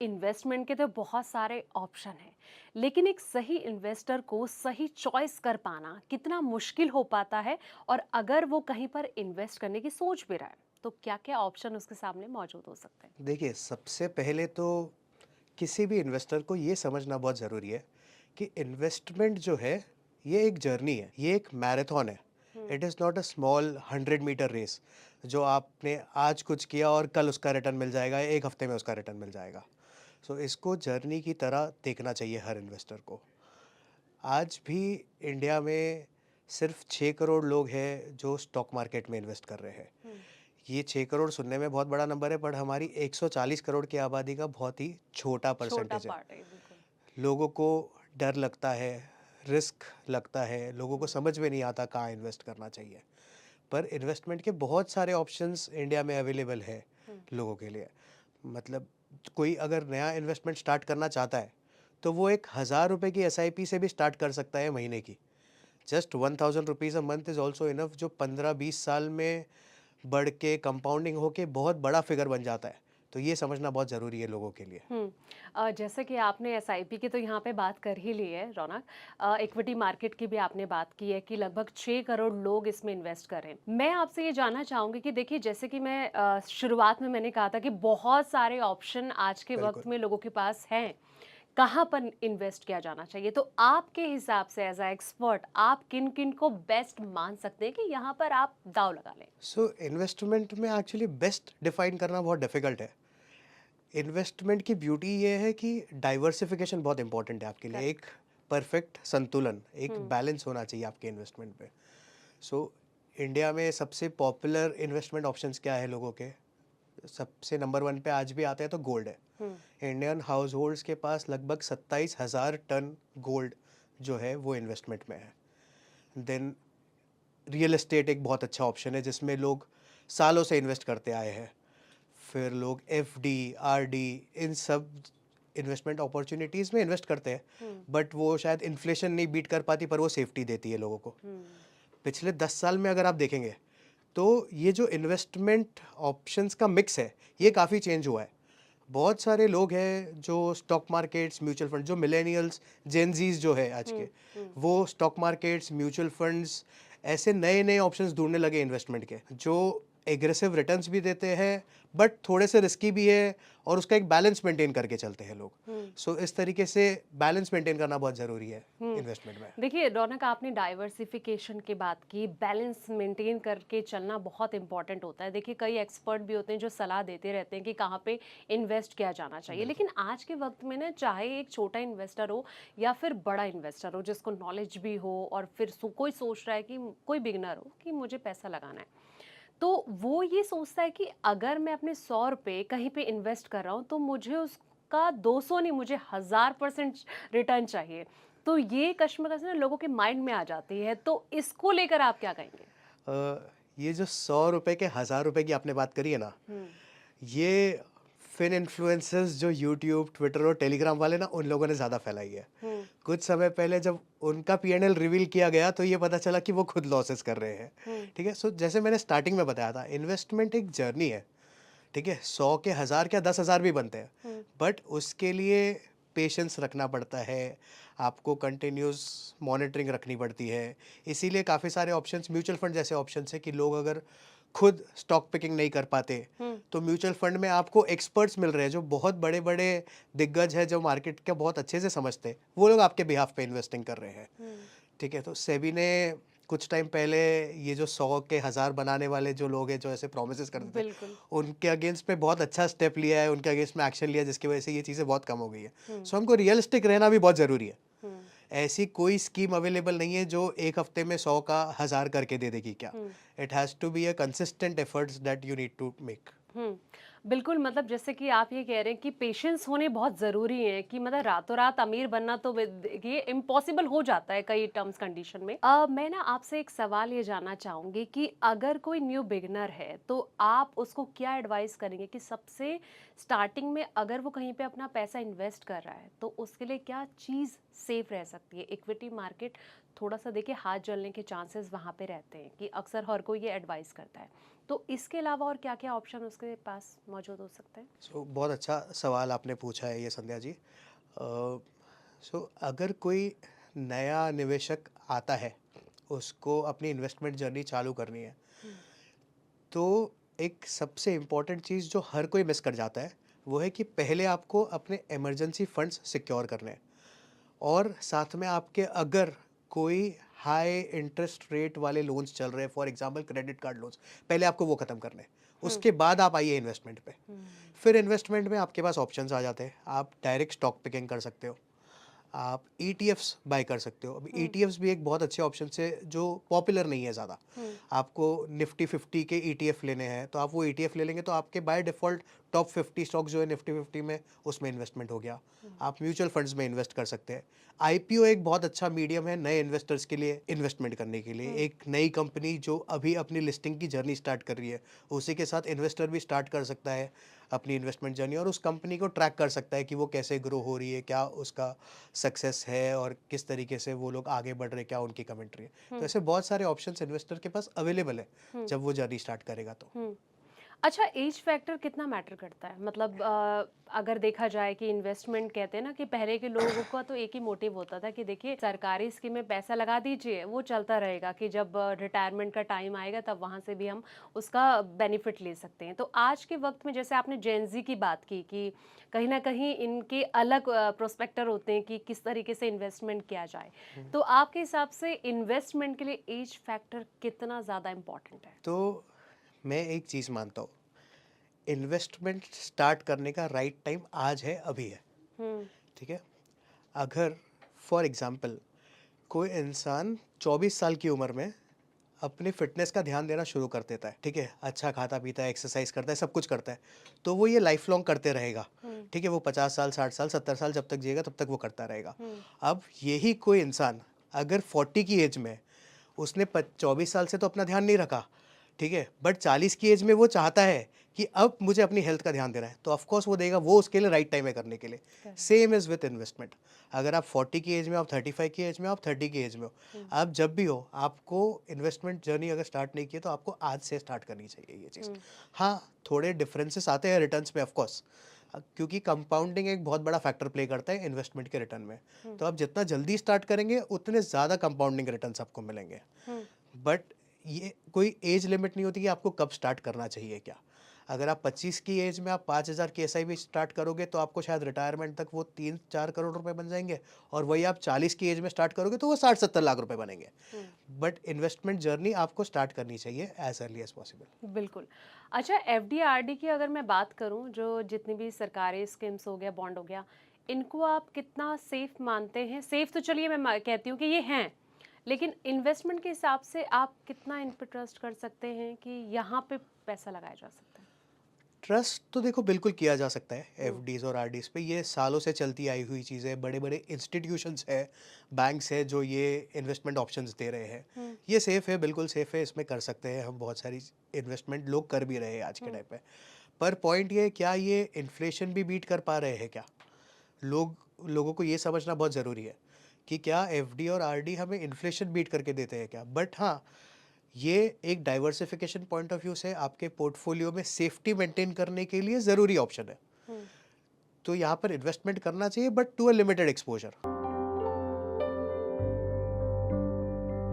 Investment के तो बहुत सारे ऑप्शन हैं, लेकिन एक सही इन्वेस्टर को सही चॉइस कर पाना कितना मुश्किल हो पाता है। और अगर वो कहीं पर इन्वेस्ट करने की सोच भी रहा है, तो क्या-क्या ऑप्शन उसके सामने मौजूद हो सकते हैं? देखिए, सबसे पहले तो किसी भी इन्वेस्टर को ये समझना बहुत ज़रूरी है कि इन्वेस्टमेंट जो है, ये एक जर्नी है, ये एक मैराथन है। Hmm, it is not a small 100 metre race, जो आपने आज कुछ किया और कल उसका रिटर्न मिल जाएगा, 1 हफ्ते में उसका रिटर्न मिल जाएगा। सो इसको जर्नी की तरह देखना चाहिए हर इन्वेस्टर को। आज भी इंडिया में सिर्फ 6 करोड़ लोग हैं जो स्टॉक मार्केट में इन्वेस्ट कर रहे हैं। हुँ, ये 6 करोड़ सुनने में बहुत बड़ा नंबर है, बट हमारी 140 करोड़ की आबादी का बहुत ही छोटा छोटा परसेंटेज है। पार्ट है, बिल्कुल। लोगों को डर लगता है, रिस्क लगता है, लोगों को हुँ, समझ में नहीं आता कहाँ इन्वेस्ट करना चाहिए। पर इन्वेस्टमेंट के बहुत सारे ऑप्शंस इंडिया में अवेलेबल है हुँ, लोगों के लिए। मतलब कोई अगर नया इन्वेस्टमेंट स्टार्ट करना चाहता है, तो वो एक 1000 रुपये की एसआईपी से भी स्टार्ट कर सकता है महीने की। Just 1000 rupees a month is also enough, जो 15-20 साल में बढ़ के कंपाउंडिंग होके बहुत बड़ा फिगर बन जाता है। तो ये समझना बहुत ज़रूरी है लोगों के लिए। हुँ। जैसे कि आपने एसआईपी की तो यहाँ पे बात कर ही ली है रौनक। इक्विटी मार्केट की भी आपने बात की है कि लगभग 6 करोड़ लोग इसमें इन्वेस्ट कर रहे हैं। मैं आपसे ये जानना चाहूँगी कि देखिए, जैसे कि मैं शुरुआत में मैंने कहा था कि बहुत सारे ऑप्शन आज के बिल्कुल। वक़्त में लोगों के पास हैं। कहाँ पर इन्वेस्ट किया जाना चाहिए? तो आपके हिसाब से एज़ अ एक्सपर्ट आप किन-किन को बेस्ट मान सकते हैं कि यहाँ पर आप दाँव लगा लें? सो इन्वेस्टमेंट में एक्चुअली बेस्ट डिफाइन करना बहुत डिफिकल्ट है। इन्वेस्टमेंट की ब्यूटी ये है कि डाइवर्सिफिकेशन बहुत इंपॉर्टेंट है आपके लिए। एक करेक्ट। परफेक्ट संतुलन, एक हुँ, बैलेंस होना चाहिए आपके इन्वेस्टमेंट पे। सो इंडिया में सबसे पॉपुलर इन्वेस्टमेंट ऑप्शंस क्या है लोगों के? सबसे नंबर 1 पे आज भी आते हैं तो गोल्ड है। हुँ, इंडियन हाउसहोल्ड्स के पास लगभग 27,000 टन गोल्ड जो है वो इन्वेस्टमेंट में है। देन रियल एस्टेट एक बहुत अच्छा ऑप्शन है जिसमें लोग सालों से इन्वेस्ट करते आए हैं। फिर लोग एफडी, आरडी, इन सब इन्वेस्टमेंट अपॉर्चुनिटीज़ में इन्वेस्ट करते हैं, हुँ, बट वो शायद इन्फ्लेशन नहीं बीट कर पाती, पर वो सेफ्टी देती है लोगों को। हुँ, पिछले 10 साल में अगर आप देखेंगे, तो ये जो इन्वेस्टमेंट ऑप्शंस का मिक्स है, ये काफ़ी चेंज हुआ है। बहुत सारे लोग हैं जो स्टॉक मार्केट्स, म्यूचुअल फंड, जो मिलेनियल्स, जेन ज़ीज़ जो है आज हुँ, के, हुँ, वो स्टॉक मार्केट्स, म्यूचुअल फंड्स, ऐसे नए-नए ऑप्शंस ढूँढने लगे इन्वेस्टमेंट के, जो एग्रेसिव रिटर्न्स भी देते हैं, बट थोड़े से रिस्की भी है, और उसका एक बैलेंस मेंटेन करके चलते हैं लोग। हुँ, सो इस तरीके से बैलेंस मेंटेन करना बहुत ज़रूरी है हुँ। इन्वेस्टमेंट में। देखिए रौनक, आपने डाइवर्सिफ़िकेशन की बात की, बैलेंस मेंटेन करके चलना बहुत इम्पोर्टेंट होता है। देखिए, कई एक्सपर्ट भी होते हैं जो सलाह देते रहते हैं कि कहाँ पे इन्वेस्ट किया जाना चाहिए। बिल्कुल। लेकिन आज के वक़्त में ना, चाहे एक छोटा इन्वेस्टर हो या फिर बड़ा इन्वेस्टर हो जिसको नॉलेज भी हो, और फिर कोई सोच रहा है कि कोई बिगिनर हो कि मुझे पैसा लगाना है। तो वो ये सोचता है कि अगर मैं अपने ₹100 कहीं पे इन्वेस्ट कर रहा हूँ, तो मुझे उसका 200 नहीं, मुझे 1000% रिटर्न चाहिए। तो ये कशमकश ना लोगों के माइंड में आ जाती है, तो इसको लेकर आप क्या कहेंगे? ये जो 100 रुपए के 1000 रुपए की आपने बात करी है ना, हुँ, ये फिन इन्फ्लुएंसर्स जो यूट्यूब, ट्विटर और टेलीग्राम वाले ना, उन लोगों ने ज़्यादा फैलाई है। हुँ, कुछ समय पहले जब उनका पीएनएल रिवील किया गया, तो ये पता चला कि वो खुद लॉसेस कर रहे हैं। हुँ, ठीक है? सो जैसे मैंने स्टार्टिंग में बताया था, इन्वेस्टमेंट एक जर्नी है। ठीक है? 100 के 1000 क्या 10,000 भी बनते हैं। हुँ, बट उसके लिए पेशेंस रखना पड़ता है, आपको कंटिन्यूअस मॉनिटरिंग रखनी पड़ती है। इसीलिए काफ़ी सारे ऑप्शंस, म्यूचुअल फंड जैसे ऑप्शंस हैं कि लोग अगर खुद स्टॉक पिकिंग नहीं कर पाते, हुँ, तो म्यूचुअल फंड में आपको एक्सपर्ट्स मिल रहे हैं जो बहुत बड़े-बड़े दिग्गज हैं, जो मार्केट का बहुत अच्छे से समझते हैं। वो लोग आपके बिहाफ़ पे इन्वेस्टिंग कर रहे हैं। हुँ, ठीक है? तो सेबी ने कुछ टाइम पहले ये जो 100 के 1000 बनाने वाले जो लोग हैं, जो ऐसे प्रोमिसेस करते थे, बिल्कुल। उनके अगेंस्ट में बहुत अच्छा स्टेप लिया है, उनके अगेंस्ट में एक्शन लिया, जिसकी वजह से ये चीज़ें बहुत कम हो गई है। हुँ, सो हमको रियलिस्टिक रहना भी बहुत ज़रूरी है। हुँ, ऐसी कोई स्कीम अवेलेबल नहीं है जो 1 हफ्ते में 100 का 1000 करके दे देगी क्या। Hmm. It has to be a consistent efforts that you need to make. Hmm. बिल्कुल, मतलब जैसे कि आप ये कह रहे हैं कि पेशेंस होने बहुत ज़रूरी है, कि मतलब रातों-रात अमीर बनना तो देखिए इम्पॉसिबल हो जाता है कई टर्म्स कंडीशन में। मैं ना आपसे एक सवाल ये जानना चाहूँगी कि अगर कोई न्यू बिगिनर है, तो आप उसको क्या एडवाइस करेंगे कि सबसे स्टार्टिंग में अगर वो कहीं पे अपना पैसा इन्वेस्ट कर रहा है, तो उसके लिए क्या चीज़ सेफ रह सकती है? इक्विटी मार्केट थोड़ा सा देखिए हाथ जलने के चांसेस वहाँ पे रहते हैं कि अक्सर हर कोई ये एडवाइस करता है। तो इसके अलावा और क्या-क्या ऑप्शन उसके पास मौजूद हो सकते हैं? बहुत अच्छा सवाल आपने पूछा है ये संध्या जी। अगर कोई नया निवेशक आता है, उसको अपनी इन्वेस्टमेंट जर्नी चालू करनी है, हुँ, तो एक सबसे इम्पोर्टेंट चीज़ जो हर कोई मिस कर जाता है, वो है कि पहले आपको अपने इमरजेंसी फंड्स सिक्योर करने हैं। और साथ में आपके अगर कोई हाई इंटरेस्ट रेट वाले लोन्स चल रहे हैं, for example credit card loans, पहले आपको वो ख़त्म करने हैं। हुँ, उसके बाद आप आइए इन्वेस्टमेंट पे। हुँ, फिर इन्वेस्टमेंट में आपके पास ऑप्शंस आ जाते हैं। आप डायरेक्ट स्टॉक पिकिंग कर सकते हो, आप ईटीएफ्स बाय कर सकते हो। अब हुँ, ईटीएफ्स भी एक बहुत अच्छे ऑप्शन है जो पॉपुलर नहीं है ज़्यादा। हुँ, आपको निफ्टी 50 के ईटीएफ लेने हैं, तो आप वो ईटीएफ ले लेंगे, तो आपके बाय डिफ़ॉल्ट टॉप 50 स्टॉक जो है निफ्टी 50 में, उसमें इन्वेस्टमेंट हो गया। हुँ, आप म्यूचुअल फंड्स में इन्वेस्ट कर सकते हैं। आईपीओ एक बहुत अच्छा मीडियम है नए इन्वेस्टर्स के लिए इन्वेस्टमेंट करने के लिए। हुँ, एक नई कंपनी जो अभी अपनी लिस्टिंग की जर्नी स्टार्ट कर रही है, उसी के साथ इन्वेस्टर भी स्टार्ट कर सकता है अपनी इन्वेस्टमेंट जर्नी, और उस कंपनी को ट्रैक कर सकता है कि वो कैसे ग्रो हो रही है, क्या उसका सक्सेस है और किस तरीके से वो लोग आगे बढ़ रहे हैं, क्या उनकी कमेंट्री है। तो हुँ, ऐसे बहुत सारे ऑप्शंस इन्वेस्टर के पास अवेलेबल है हुँ, जब वो जर्नी स्टार्ट करेगा तो। हुँ। अच्छा, एज फैक्टर कितना मैटर करता है? मतलब अगर देखा जाए कि इन्वेस्टमेंट कहते हैं ना कि पहले के लोगों का तो एक ही मोटिव होता था कि देखिए सरकारी स्कीम में पैसा लगा दीजिए, वो चलता रहेगा कि जब रिटायरमेंट का टाइम आएगा तब वहाँ से भी हम उसका बेनिफिट ले सकते हैं। तो आज के वक्त में जैसे आपने जेन ज़ी की बात की कि कहीं न कहीं इनके अलग प्रोस्पेक्टर होते हैं कि किस तरीके से इन्वेस्टमेंट किया जाए। हम्म। तो आपके हिसाब से इन्वेस्टमेंट के लिए एज फैक्टर कितना ज़्यादा इम्पोर्टेंट है? तो मैं एक चीज़ मानता हूँ, इन्वेस्टमेंट स्टार्ट करने का राइट टाइम आज है, अभी है। हुँ, ठीक है। अगर फॉर एग्जांपल कोई इंसान 24 साल की उम्र में अपनी फिटनेस का ध्यान देना शुरू कर देता है, ठीक है, अच्छा खाता पीता है, एक्सरसाइज करता है, सब कुछ करता है, तो वो ये लाइफ लॉन्ग करते रहेगा। हुँ, ठीक है, वो 50 साल, 60 साल, 70 साल जब तक जिएगा तब तक वो करता रहेगा। हुँ, अब यही कोई इंसान अगर 40 की एज में, उसने 24 साल से तो अपना ध्यान नहीं रखा, ठीक है, बट 40 की एज में वो चाहता है कि अब मुझे अपनी हेल्थ का ध्यान देना है, तो ऑफकोर्स वो देगा, वो उसके लिए राइट टाइम है करने के लिए। Correct. Same is with investment. अगर आप 40 की एज में हो, आप 35 की एज में हो, आप 30 की एज में हो, हुँ, आप जब भी हो, आपको इन्वेस्टमेंट जर्नी अगर स्टार्ट नहीं की है, तो आपको आज से स्टार्ट करनी चाहिए ये चीज़। हुँ, हाँ, थोड़े डिफरेंसेस आते हैं रिटर्न्स में ऑफकोर्स, क्योंकि कंपाउंडिंग एक बहुत बड़ा फैक्टर प्ले करता है इन्वेस्टमेंट के रिटर्न में। हुँ, तो आप जितना जल्दी स्टार्ट करेंगे, उतने ज़्यादा कंपाउंडिंग रिटर्न्स आपको मिलेंगे। हुँ, बट ये कोई एज लिमिट नहीं होती कि आपको कब स्टार्ट करना चाहिए क्या। अगर आप 25 की एज में आप 5,000 की एसआईपी स्टार्ट करोगे, तो आपको शायद रिटायरमेंट तक वो 3-4 करोड़ रुपए बन जाएंगे, और वही आप 40 की एज में स्टार्ट करोगे तो वो 60-70 लाख रुपए बनेंगे। हुँ, बट इन्वेस्टमेंट जर्नी आपको स्टार्ट करनी चाहिए एज अर्ली एज पॉसिबल। बिल्कुल। अच्छा, एफडी, आरडी की अगर मैं बात करूँ, जो जितनी भी सरकारी स्कीम्स हो गया, बॉन्ड हो गया, इनको आप कितना सेफ़ मानते हैं? सेफ़ तो चलिए मैं कहती हूँ कि ये हैं, लेकिन इन्वेस्टमेंट के हिसाब से आप कितना इन पे ट्रस्ट कर सकते हैं कि यहाँ पे पैसा लगाया जा सकता है? ट्रस्ट तो देखो बिल्कुल किया जा सकता है हुँ, एफडीज और आरडीज पे, ये सालों से चलती आई हुई चीज़ें, बड़े बड़े इंस्टीट्यूशंस है, बैंक्स है जो ये इन्वेस्टमेंट ऑप्शंस दे रहे हैं। हुँ, ये सेफ़ है, बिल्कुल सेफ़ है, इसमें कर सकते हैं हम, बहुत सारी इन्वेस्टमेंट लोग कर भी रहे हैं आज के हुँ, टाइम पे। पर पॉइंट ये है, क्या ये इन्फ्लेशन भी बीट कर पा रहे हैं क्या? लोगों को ये समझना बहुत ज़रूरी है कि क्या एफडी और आरडी हमें इन्फ्लेशन बीट करके देते हैं क्या? बट हाँ, ये एक डाइवर्सिफिकेशन पॉइंट ऑफ व्यू से आपके पोर्टफोलियो में सेफ्टी मेंटेन करने के लिए ज़रूरी ऑप्शन है। हुँ। तो यहाँ पर इन्वेस्टमेंट करना चाहिए, but to a limited exposure.